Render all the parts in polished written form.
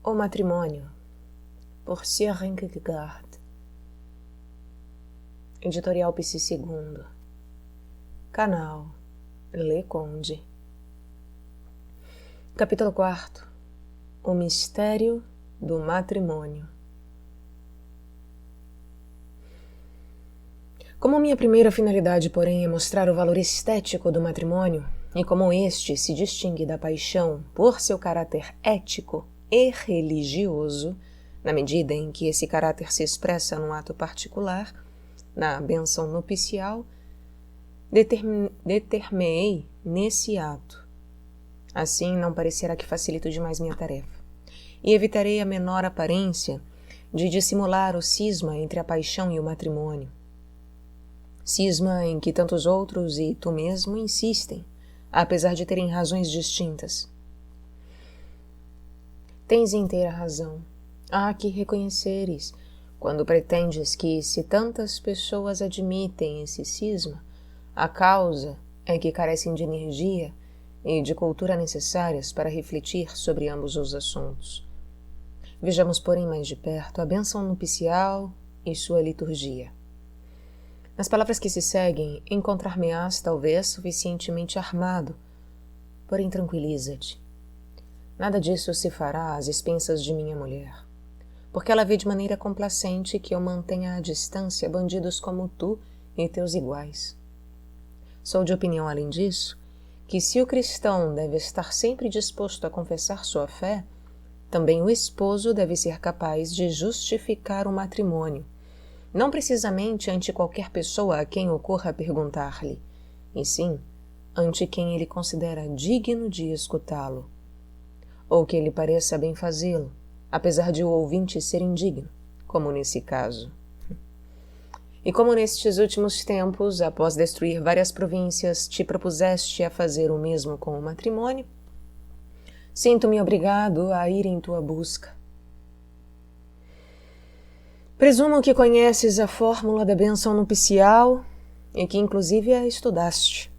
O Matrimônio, por Søren Kierkegaard. Editorial Psi II. Canal Le Conde. Capítulo 4. O mistério do matrimônio. Como minha primeira finalidade, porém, é mostrar o valor estético do matrimônio, e como este se distingue da paixão por seu caráter ético e religioso, na medida em que esse caráter se expressa num ato particular, na bênção nupcial, determinei nesse ato. Assim não parecerá que facilito demais minha tarefa, e evitarei a menor aparência de dissimular o cisma entre a paixão e o matrimônio. Cisma em que tantos outros e tu mesmo insistem, apesar de terem razões distintas. Tens inteira razão. Há que reconheceres, quando pretendes que, se tantas pessoas admitem esse cisma, a causa é que carecem de energia e de cultura necessárias para refletir sobre ambos os assuntos. Vejamos, porém, mais de perto a bênção nupcial e sua liturgia. Nas palavras que se seguem, encontrar-me-ás talvez suficientemente armado, porém tranquiliza-te. Nada disso se fará às expensas de minha mulher, porque ela vê de maneira complacente que eu mantenha à distância bandidos como tu e teus iguais. Sou de opinião, além disso, que se o cristão deve estar sempre disposto a confessar sua fé, também o esposo deve ser capaz de justificar o matrimônio, não precisamente ante qualquer pessoa a quem ocorra perguntar-lhe, e sim ante quem ele considera digno de escutá-lo, ou que ele pareça bem fazê-lo, apesar de o ouvinte ser indigno, como nesse caso. E como nestes últimos tempos, após destruir várias províncias, te propuseste a fazer o mesmo com o matrimônio, sinto-me obrigado a ir em tua busca. Presumo que conheces a fórmula da bênção nupcial e que inclusive a estudaste.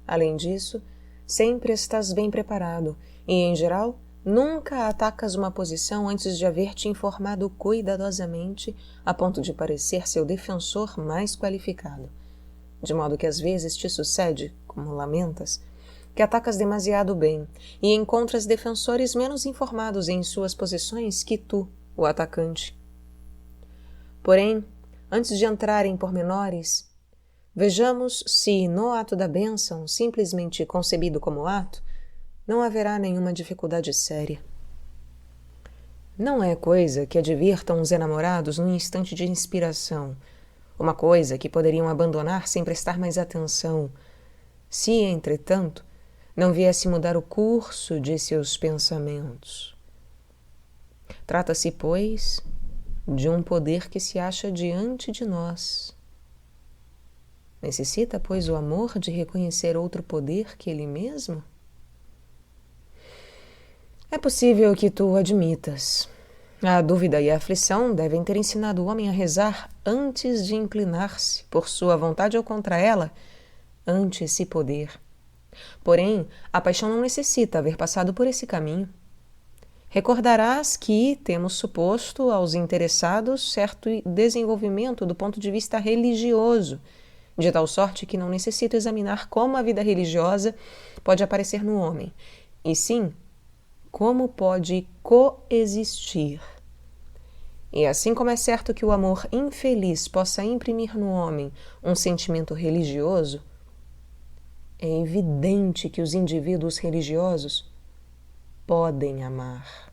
Além disso, sempre estás bem preparado e, em geral, nunca atacas uma posição antes de haver te informado cuidadosamente a ponto de parecer seu defensor mais qualificado. De modo que às vezes te sucede, como lamentas, que atacas demasiado bem e encontras defensores menos informados em suas posições que tu, o atacante. Porém, antes de entrar em pormenores, vejamos se no ato da bênção, simplesmente concebido como ato, não haverá nenhuma dificuldade séria. Não é coisa que advirtam os enamorados num instante de inspiração, uma coisa que poderiam abandonar sem prestar mais atenção, se, entretanto, não viesse mudar o curso de seus pensamentos. Trata-se, pois, de um poder que se acha diante de nós. Necessita, pois, o amor de reconhecer outro poder que ele mesmo? É possível que tu o admitas. A dúvida e a aflição devem ter ensinado o homem a rezar antes de inclinar-se, por sua vontade ou contra ela, ante esse poder. Porém, a paixão não necessita haver passado por esse caminho. Recordarás que temos suposto aos interessados certo desenvolvimento do ponto de vista religioso, de tal sorte que não necessito examinar como a vida religiosa pode aparecer no homem, e sim como pode coexistir. E assim como é certo que o amor infeliz possa imprimir no homem um sentimento religioso, é evidente que os indivíduos religiosos podem amar.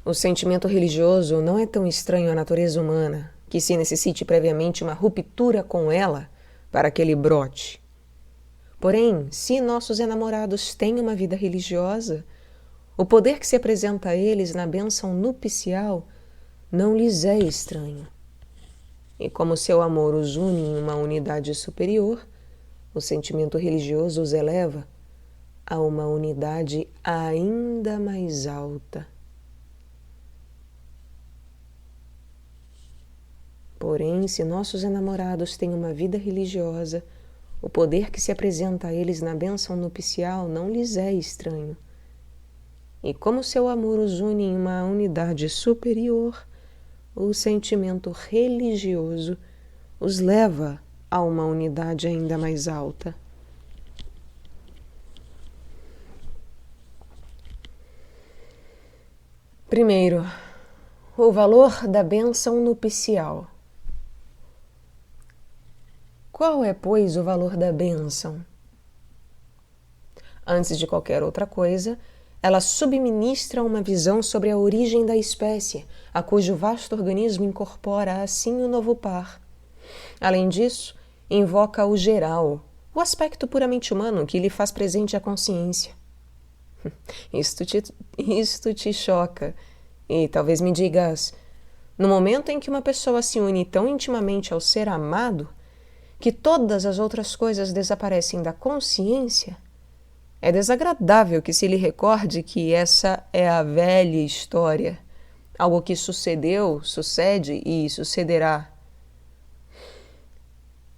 O sentimento religioso não é tão estranho à natureza humana que se necessite previamente uma ruptura com ela para que ele brote. Porém, se nossos enamorados têm uma vida religiosa, o poder que se apresenta a eles na bênção nupcial não lhes é estranho. E como seu amor os une em uma unidade superior, o sentimento religioso os eleva a uma unidade ainda mais alta. Porém, se nossos enamorados têm uma vida religiosa, o poder que se apresenta a eles na bênção nupcial não lhes é estranho. e como seu amor os une em uma unidade superior, o sentimento religioso os leva a uma unidade ainda mais alta. Primeiro, o valor da bênção nupcial. Qual é, pois, o valor da bênção? Antes de qualquer outra coisa, ela subministra uma visão sobre a origem da espécie, a cujo vasto organismo incorpora assim o novo par. Além disso, invoca o geral, o aspecto puramente humano que lhe faz presente a consciência. Isto te choca, e talvez me digas, no momento em que uma pessoa se une tão intimamente ao ser amado, que todas as outras coisas desaparecem da consciência, é desagradável que se lhe recorde que essa é a velha história, algo que sucedeu, sucede e sucederá.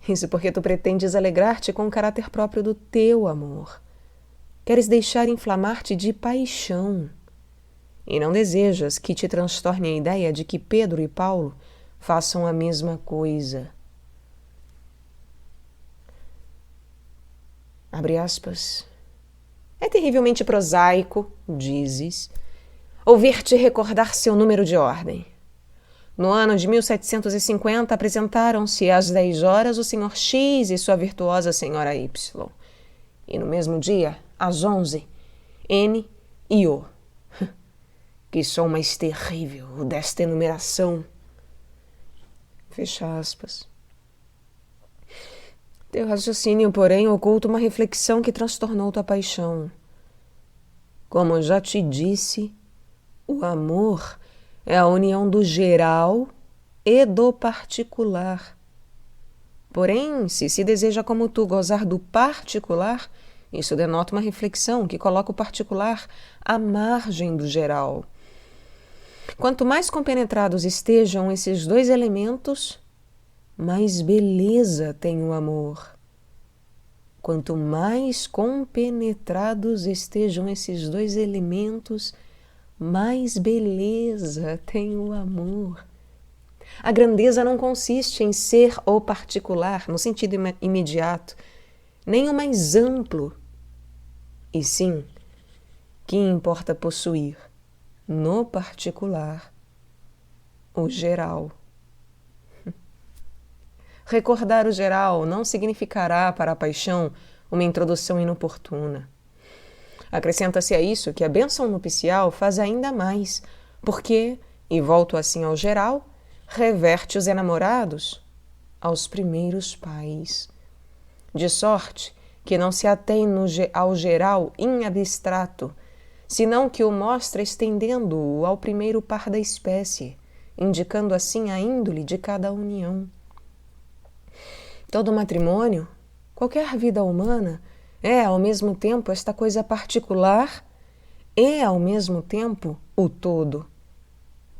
Isso porque tu pretendes alegrar-te com o caráter próprio do teu amor. Queres deixar inflamar-te de paixão. E não desejas que te transtorne a ideia de que Pedro e Paulo façam a mesma coisa. Abre aspas. É terrivelmente prosaico, dizes, ouvir-te recordar seu número de ordem. No ano de 1750 apresentaram-se às 10 horas o Sr. X e sua virtuosa Sra. Y. E no mesmo dia, às 11, N e O. Que som mais terrível desta enumeração. Fecha aspas. Teu raciocínio, porém, oculta uma reflexão que transtornou tua paixão. Como já te disse, o amor é a união do geral e do particular. Porém, se deseja como tu gozar do particular, isso denota uma reflexão que coloca o particular à margem do geral. Quanto mais compenetrados estejam esses dois elementos, mais beleza tem o amor. Quanto mais compenetrados estejam esses dois elementos, mais beleza tem o amor. A grandeza não consiste em ser o particular, no sentido imediato, nem o mais amplo, e sim, que importa possuir, no particular, o geral. Recordar o geral não significará para a paixão uma introdução inoportuna. Acrescenta-se a isso que a bênção nupcial faz ainda mais, porque, e volto assim ao geral, reverte os enamorados aos primeiros pais. De sorte que não se atém ao geral em abstrato, senão que o mostra estendendo-o ao primeiro par da espécie, indicando assim a índole de cada união. Todo matrimônio, qualquer vida humana, é ao mesmo tempo esta coisa particular e ao mesmo tempo o todo.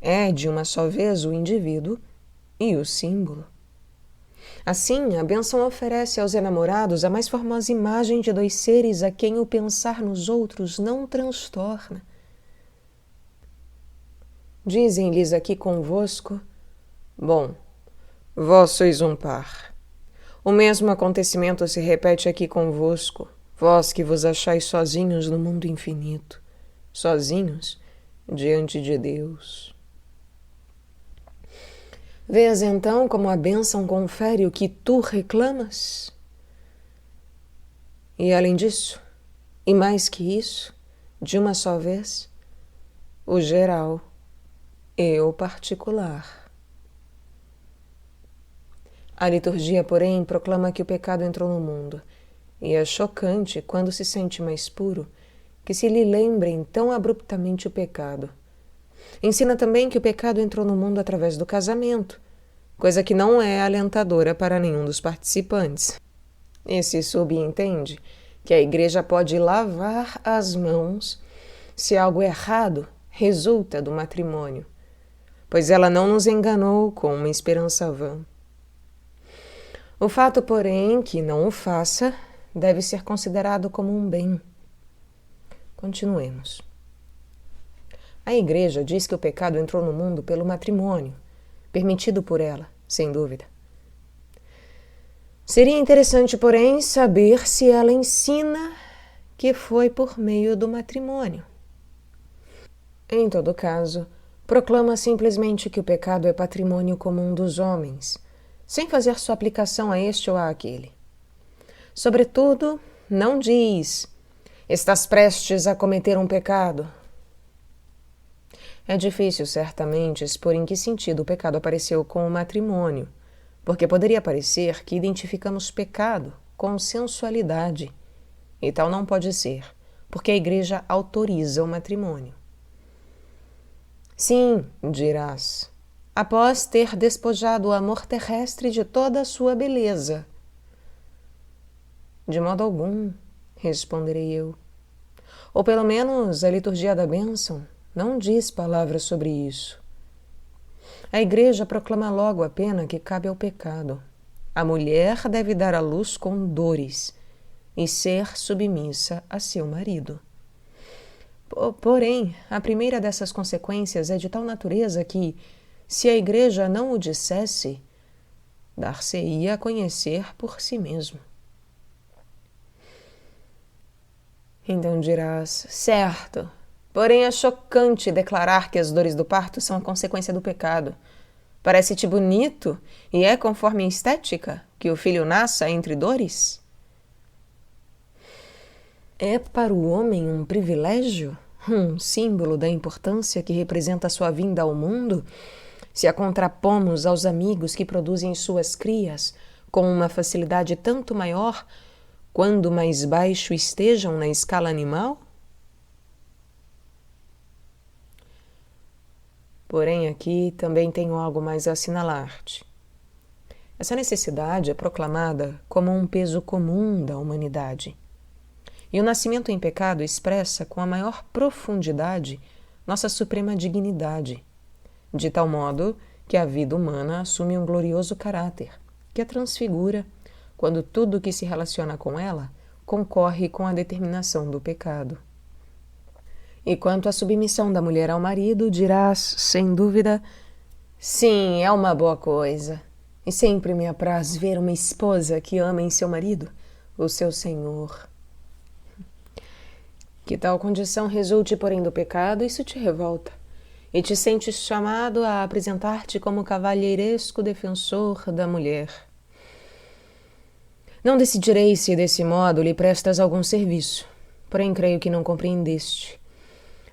É de uma só vez o indivíduo e o símbolo. Assim, a bênção oferece aos enamorados a mais formosa imagem de dois seres a quem o pensar nos outros não transtorna. Dizem-lhes aqui convosco, bom, vós sois um par. O mesmo acontecimento se repete aqui convosco, vós que vos achais sozinhos no mundo infinito, sozinhos diante de Deus. Vês então como a bênção confere o que tu reclamas? E além disso, e mais que isso, de uma só vez, o geral e o particular. A liturgia, porém, proclama que o pecado entrou no mundo, e é chocante, quando se sente mais puro, que se lhe lembrem tão abruptamente o pecado. Ensina também que o pecado entrou no mundo através do casamento, coisa que não é alentadora para nenhum dos participantes. E se subentende que a Igreja pode lavar as mãos se algo errado resulta do matrimônio, pois ela não nos enganou com uma esperança vã. O fato, porém, que não o faça, deve ser considerado como um bem. Continuemos. A Igreja diz que o pecado entrou no mundo pelo matrimônio, permitido por ela, sem dúvida. Seria interessante, porém, saber se ela ensina que foi por meio do matrimônio. Em todo caso, proclama simplesmente que o pecado é patrimônio comum dos homens, sem fazer sua aplicação a este ou a aquele. Sobretudo, não diz: estás prestes a cometer um pecado. É difícil, certamente, expor em que sentido o pecado apareceu com o matrimônio, porque poderia parecer que identificamos pecado com sensualidade, e tal não pode ser, porque a Igreja autoriza o matrimônio. Sim, dirás, após ter despojado o amor terrestre de toda a sua beleza. De modo algum, responderei eu. Ou pelo menos a liturgia da bênção não diz palavras sobre isso. A Igreja proclama logo a pena que cabe ao pecado. A mulher deve dar à luz com dores e ser submissa a seu marido. Porém, a primeira dessas consequências é de tal natureza que, se a Igreja não o dissesse, dar-se-ia a conhecer por si mesmo. Então dirás, certo, porém é chocante declarar que as dores do parto são a consequência do pecado. Parece-te bonito e é conforme a estética que o filho nasça entre dores? É para o homem um privilégio, um símbolo da importância que representa a sua vinda ao mundo, se a contrapomos aos amigos que produzem suas crias com uma facilidade tanto maior quando mais baixo estejam na escala animal? Porém, aqui também tenho algo mais a assinalar-te. Essa necessidade é proclamada como um peso comum da humanidade. E o nascimento em pecado expressa com a maior profundidade nossa suprema dignidade, de tal modo que a vida humana assume um glorioso caráter, que a transfigura quando tudo que se relaciona com ela concorre com a determinação do pecado. E quanto à submissão da mulher ao marido, dirás, sem dúvida, sim, é uma boa coisa, e sempre me apraz ver uma esposa que ama em seu marido, o seu senhor. Que tal condição resulte, porém, do pecado, isso te revolta, e te sentes chamado a apresentar-te como cavalheiresco defensor da mulher. Não decidirei se desse modo lhe prestas algum serviço, porém creio que não compreendeste.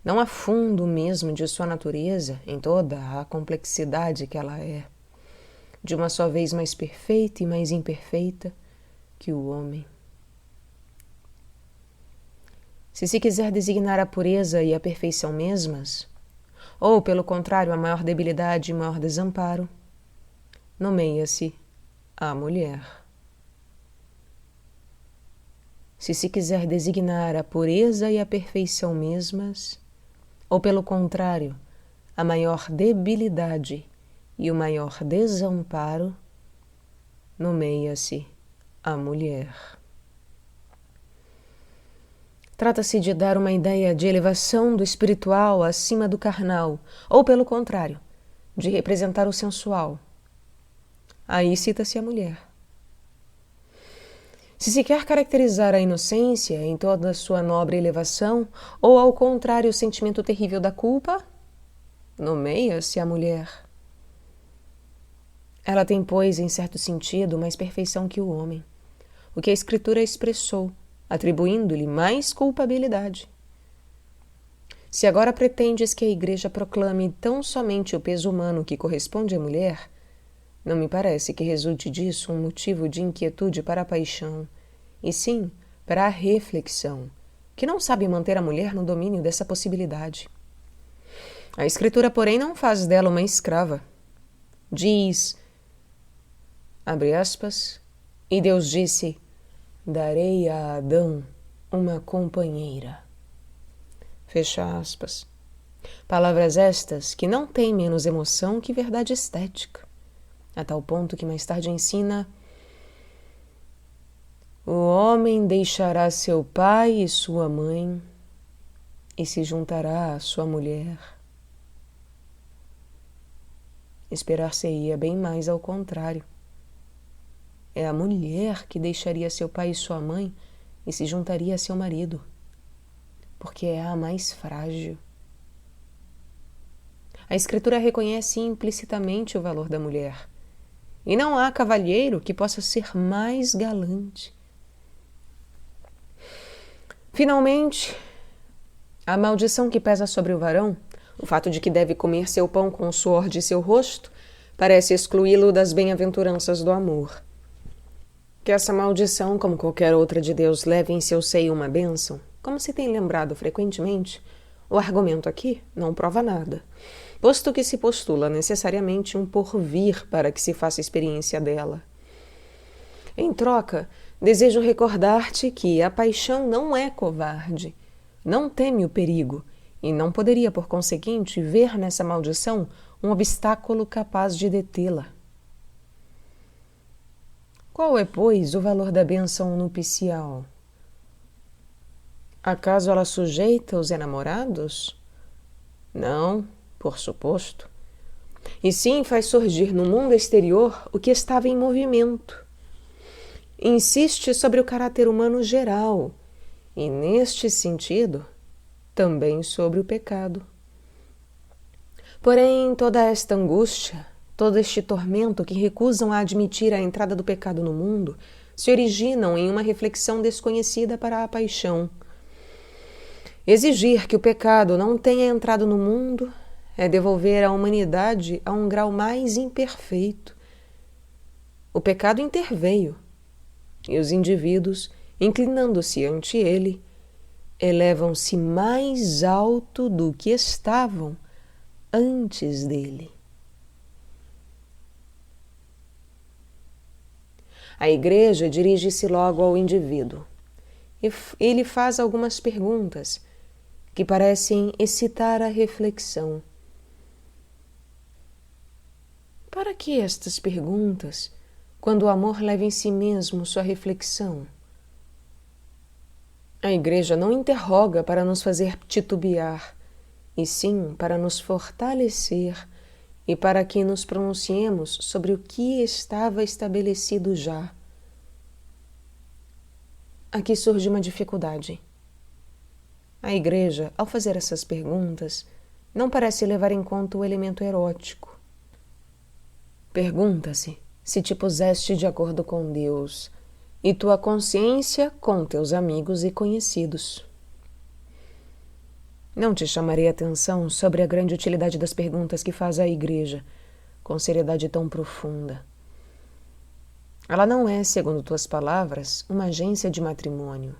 Não há fundo mesmo de sua natureza em toda a complexidade que ela é, de uma só vez mais perfeita e mais imperfeita que o homem. Se quiser designar a pureza e a perfeição mesmas, ou, pelo contrário, a maior debilidade e maior desamparo, nomeia-se a mulher. Se quiser designar a pureza e a perfeição mesmas, ou, pelo contrário, a maior debilidade e o maior desamparo, nomeia-se a mulher. Trata-se de dar uma ideia de elevação do espiritual acima do carnal, ou, pelo contrário, de representar o sensual. Aí cita-se a mulher. Se quer caracterizar a inocência em toda a sua nobre elevação, ou, ao contrário, o sentimento terrível da culpa, nomeia-se a mulher. Ela tem, pois, em certo sentido, mais perfeição que o homem, o que a Escritura expressou, atribuindo-lhe mais culpabilidade. Se agora pretendes que a Igreja proclame tão somente o peso humano que corresponde à mulher, não me parece que resulte disso um motivo de inquietude para a paixão, e sim para a reflexão, que não sabe manter a mulher no domínio dessa possibilidade. A Escritura, porém, não faz dela uma escrava. Diz, abre aspas, e Deus disse, darei a Adão uma companheira. Fecha aspas. Palavras estas que não têm menos emoção que verdade estética, a tal ponto que mais tarde ensina: o homem deixará seu pai e sua mãe e se juntará à sua mulher, Esperar-se-ia bem mais ao contrário. É a mulher que deixaria seu pai e sua mãe e se juntaria a seu marido, porque é a mais frágil. A Escritura reconhece implicitamente o valor da mulher, e não há cavalheiro que possa ser mais galante. Finalmente, a maldição que pesa sobre o varão, o fato de que deve comer seu pão com o suor de seu rosto, parece excluí-lo das bem-aventuranças do amor. Que essa maldição, como qualquer outra de Deus, leve em seu seio uma bênção, como se tem lembrado frequentemente, o argumento aqui não prova nada, posto que se postula necessariamente um porvir para que se faça experiência dela. Em troca, desejo recordar-te que a paixão não é covarde, não teme o perigo, e não poderia, por conseguinte, ver nessa maldição um obstáculo capaz de detê-la. Qual é, pois, o valor da bênção nupcial? Acaso ela sujeita os enamorados? Não, por suposto. E sim faz surgir no mundo exterior o que estava em movimento. Insiste sobre o caráter humano geral e, neste sentido, também sobre o pecado. Porém, toda esta angústia, todo este tormento que recusam a admitir a entrada do pecado no mundo, se originam em uma reflexão desconhecida para a paixão. Exigir que o pecado não tenha entrado no mundo é devolver a humanidade a um grau mais imperfeito. O pecado interveio, e os indivíduos, inclinando-se ante ele, elevam-se mais alto do que estavam antes dele. A Igreja dirige-se logo ao indivíduo. Ele faz algumas perguntas que parecem excitar a reflexão. Para que estas perguntas, quando o amor leva em si mesmo sua reflexão? A Igreja não interroga para nos fazer titubear, e sim para nos fortalecer e para que nos pronunciemos sobre o que estava estabelecido já. Aqui surge uma dificuldade. A Igreja, ao fazer essas perguntas, não parece levar em conta o elemento erótico. Pergunta-se se te puseste de acordo com Deus e tua consciência com teus amigos e conhecidos. Não te chamarei atenção sobre a grande utilidade das perguntas que faz a Igreja, com seriedade tão profunda. Ela não é, segundo tuas palavras, uma agência de matrimônio.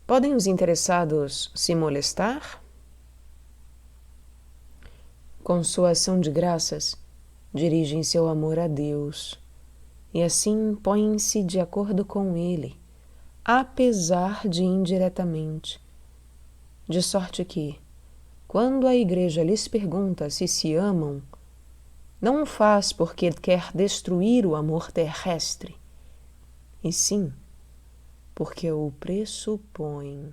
Podem os interessados se molestar? Com sua ação de graças, dirigem seu amor a Deus e assim põem-se de acordo com Ele, apesar de indiretamente. De sorte que, quando a Igreja lhes pergunta se amam, não o faz porque quer destruir o amor terrestre, e sim porque o pressupõe.